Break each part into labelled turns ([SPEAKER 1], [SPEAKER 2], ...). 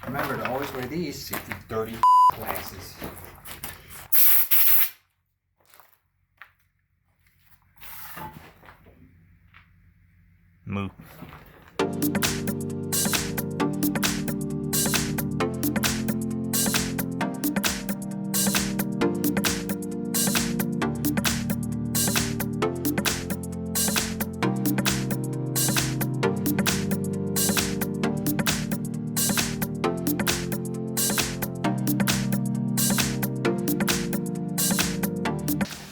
[SPEAKER 1] Remember to always wear these safety dirty glasses. Move.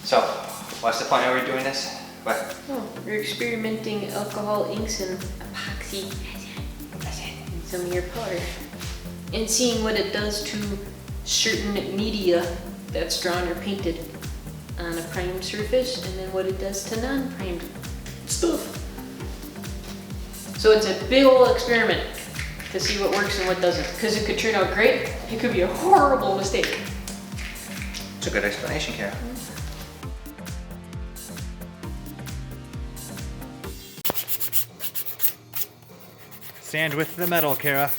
[SPEAKER 1] So, what's the point of we doing this? What?
[SPEAKER 2] Oh, you're experimenting alcohol inks and epoxy in some of your powder. And seeing what it does to certain media that's drawn or painted on a primed surface, and then what it does to non-primed stuff. So it's a big old experiment to see what works and what doesn't. Because it could turn out great, it could be a horrible mistake.
[SPEAKER 1] It's a good explanation, Kara. Sand with the metal, Kara.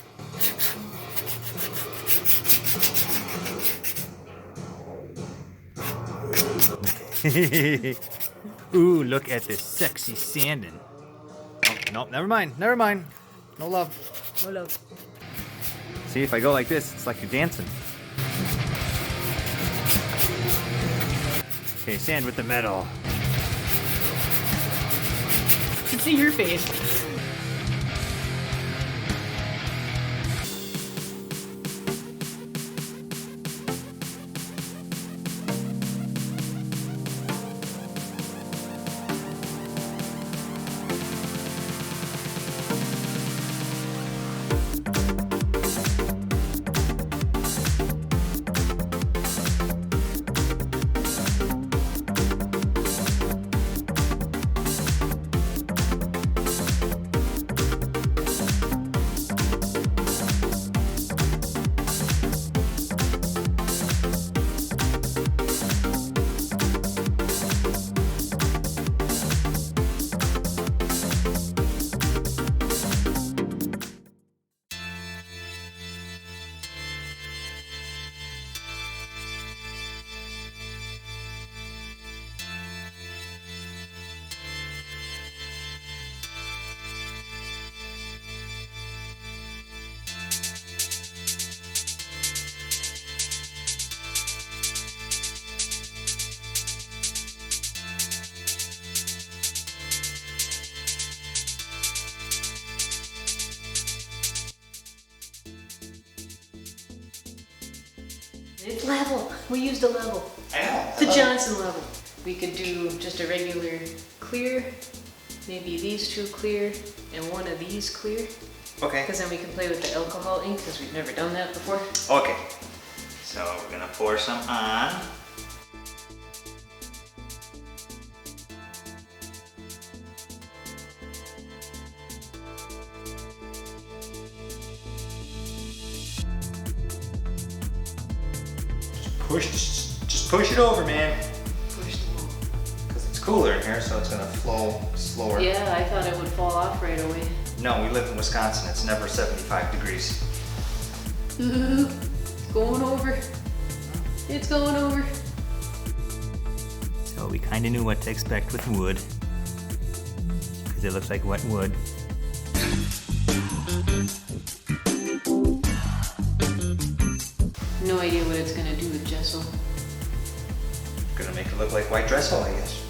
[SPEAKER 1] Ooh, look at this sexy sanding. Oh, no, never mind, never mind. No love.
[SPEAKER 2] No love.
[SPEAKER 1] See, if I go like this, it's like you're dancing. Okay, sand with the metal.
[SPEAKER 2] You can see your face. It's level. We used a level.
[SPEAKER 1] I know.
[SPEAKER 2] The Johnson level. We could do just a regular clear, maybe these two clear, and one of these clear.
[SPEAKER 1] Okay.
[SPEAKER 2] Because then we can play with the alcohol ink, because we've never done that before.
[SPEAKER 1] Okay. So we're gonna pour some on. Just push it over, man.
[SPEAKER 2] Push the wall.
[SPEAKER 1] Because it's cooler in here, so it's gonna flow slower.
[SPEAKER 2] Yeah, I thought it would fall off right away.
[SPEAKER 1] No, we live in Wisconsin. It's never 75 degrees.
[SPEAKER 2] Ooh, it's going over. It's going over.
[SPEAKER 1] So we kind of knew what to expect with wood, because it looks like wet wood.
[SPEAKER 2] No idea what it's gonna do with gesso.
[SPEAKER 1] Gonna make it look like white Dressel, I guess.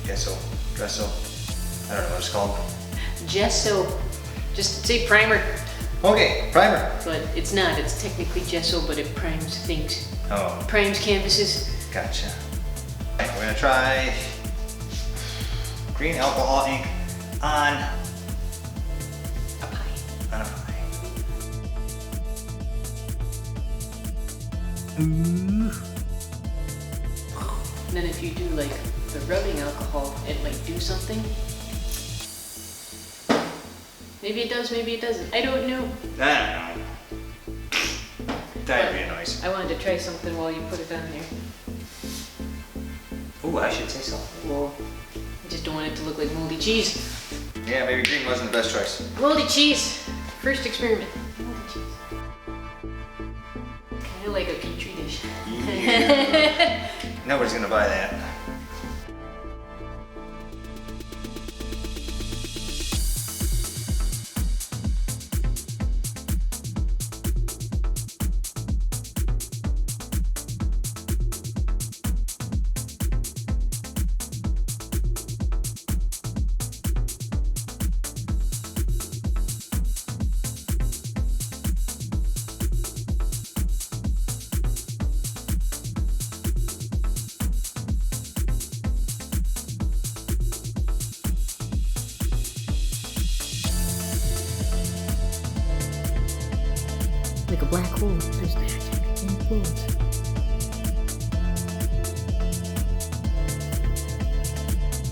[SPEAKER 1] Gesso, Dressel. I don't know what it's called.
[SPEAKER 2] Gesso. Just say primer.
[SPEAKER 1] Okay, primer.
[SPEAKER 2] But it's not. It's technically gesso, but it primes things.
[SPEAKER 1] Oh,
[SPEAKER 2] Primes canvases.
[SPEAKER 1] gotcha. Okay, we're gonna try green alcohol ink on
[SPEAKER 2] A pie.
[SPEAKER 1] a pie. Ooh.
[SPEAKER 2] And then if you do like the rubbing alcohol, it might do something. Maybe it does, maybe it doesn't. I don't know.
[SPEAKER 1] I don't know. Diarrhea noise.
[SPEAKER 2] I wanted to try something while you put it on there.
[SPEAKER 1] Ooh, I should say so.
[SPEAKER 2] Well, I just don't want it to look like moldy cheese.
[SPEAKER 1] Yeah, maybe green wasn't the best choice.
[SPEAKER 2] Moldy cheese. First experiment. Moldy Kind of like a petri dish.
[SPEAKER 1] Yeah. Nobody's gonna buy that.
[SPEAKER 2] Like a black hole. There's magic in pools.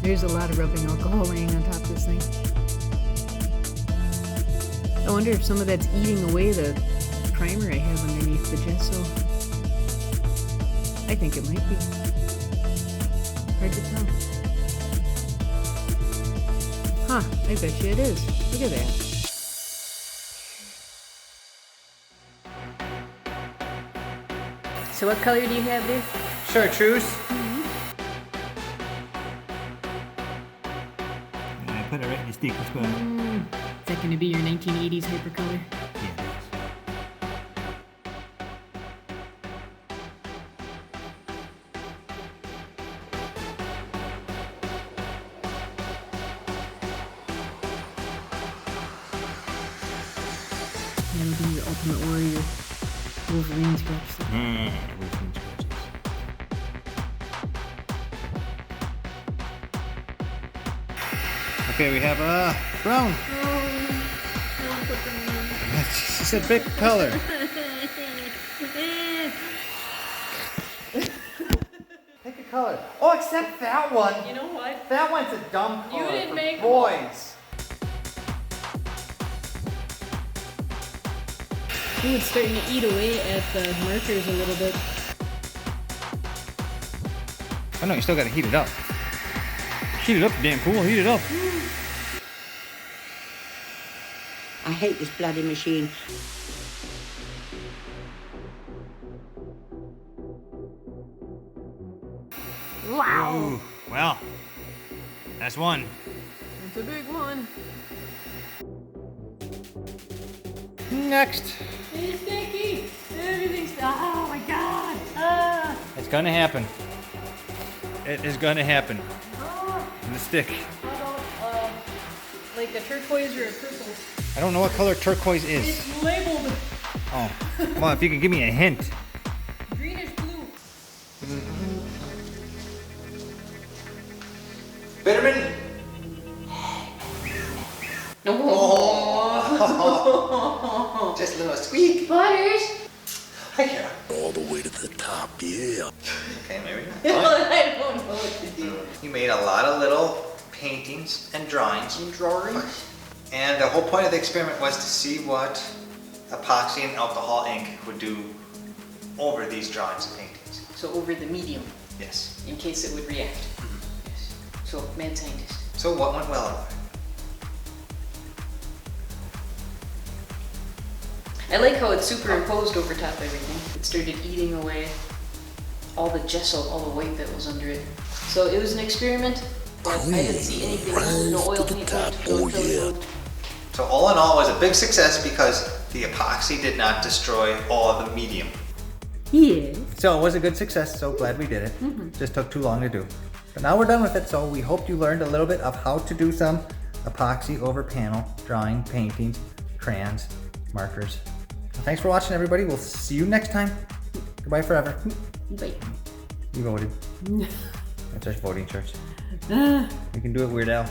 [SPEAKER 2] There's a lot of rubbing alcohol laying on top of this thing. I wonder if some of that's eating away the primer I have underneath the gesso. I think it might be. Hard to tell. Huh, I bet you it is. Look at that. So what color do you have there?
[SPEAKER 1] Chartreuse. I put it right in the sticky spot.
[SPEAKER 2] Is that going to be your 1980s hypercolor?
[SPEAKER 1] Yeah,
[SPEAKER 2] That'll be your Ultimate Warrior Wolverine sketch.
[SPEAKER 1] Wolverine scratches. Okay, we have brown. She said pick a color. Pick a color. Oh, except that one.
[SPEAKER 2] You know what?
[SPEAKER 1] That one's a dumb color.
[SPEAKER 2] You didn't
[SPEAKER 1] for
[SPEAKER 2] make
[SPEAKER 1] boys.
[SPEAKER 2] Ooh, it's starting to eat away at the markers a little bit.
[SPEAKER 1] Oh no, you still gotta heat it up. Heat it up, damn cool. Heat it up.
[SPEAKER 3] I hate this bloody machine.
[SPEAKER 2] Wow!
[SPEAKER 1] Ooh, well, that's one.
[SPEAKER 2] That's a big one.
[SPEAKER 1] Next.
[SPEAKER 2] It's sticky! Everything's... Oh my god! Ah!
[SPEAKER 1] It's gonna happen. It is gonna happen.
[SPEAKER 2] Oh.
[SPEAKER 1] The stick.
[SPEAKER 2] How about, like a turquoise or a purple?
[SPEAKER 1] I don't know what color turquoise is.
[SPEAKER 2] It's labeled
[SPEAKER 1] Oh, well, if you could give me a hint.
[SPEAKER 2] greenish blue.
[SPEAKER 1] Bitterman.
[SPEAKER 2] Oh.
[SPEAKER 1] Just a little squeak.
[SPEAKER 2] Butters!
[SPEAKER 1] Hi, Kara.
[SPEAKER 3] All the way to the top, yeah.
[SPEAKER 1] Okay, maybe not.
[SPEAKER 2] I don't know what to do.
[SPEAKER 1] You made a lot of little paintings and drawings.
[SPEAKER 2] And drawings?
[SPEAKER 1] And the whole point of the experiment was to see what epoxy and alcohol ink would do over these drawings and paintings.
[SPEAKER 2] So over the medium,
[SPEAKER 1] Yes.
[SPEAKER 2] in case it would react. Yes. So, mad scientist.
[SPEAKER 1] So what went well about it?
[SPEAKER 2] I like how it's superimposed over top of everything. It started eating away all the gesso, all the white that was under it. So it was an experiment, but I didn't see anything, no oil paint, no acrylic.
[SPEAKER 1] So all in all, it was a big success because the epoxy did not destroy all of the medium.
[SPEAKER 2] Yeah.
[SPEAKER 1] So it was a good success, so glad we did it. Just took too long to do. But now we're done with it, so we hope you learned a little bit of how to do some epoxy over panel, drawing, paintings, crayons, markers. Well, thanks for watching, everybody. We'll see you next time. Goodbye forever.
[SPEAKER 2] Bye.
[SPEAKER 1] You voted. That's our voting church. You can do it, Weird Al.